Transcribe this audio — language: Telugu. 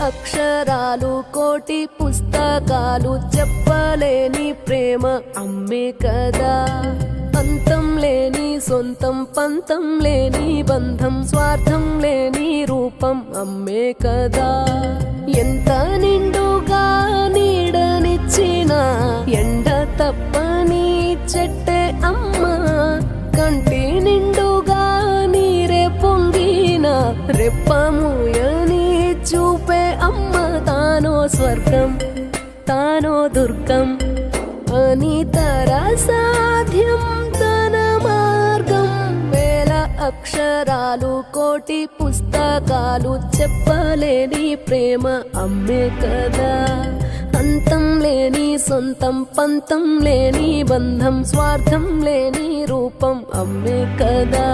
అక్షరాలు కోటి పుస్తకాలు చెప్పలేని ప్రేమ అమ్మే కదా. అంతం లేని సొంతం పంతం లేని బంధం స్వార్థం లేని రూపం అమ్మే కదా. ఎంత నిండుగా నీడనిచ్చిన ఎండ తప్పని చెట్టే అమ్మ, కంటి నిండుగా నీరే పొంగిన రెప్పముయని చూపే అమ్మ. తానో స్వర్గం తానో దుర్గం అని సాధ్యం తన మార్గం. వేల అక్షరాలు కోటి పుస్తకాలు చెప్పలేని ప్రేమ అమ్మే కదా. అంతం లేని సొంతం పంతం లేని బంధం స్వార్థం లేని రూపం అమ్మే కదా.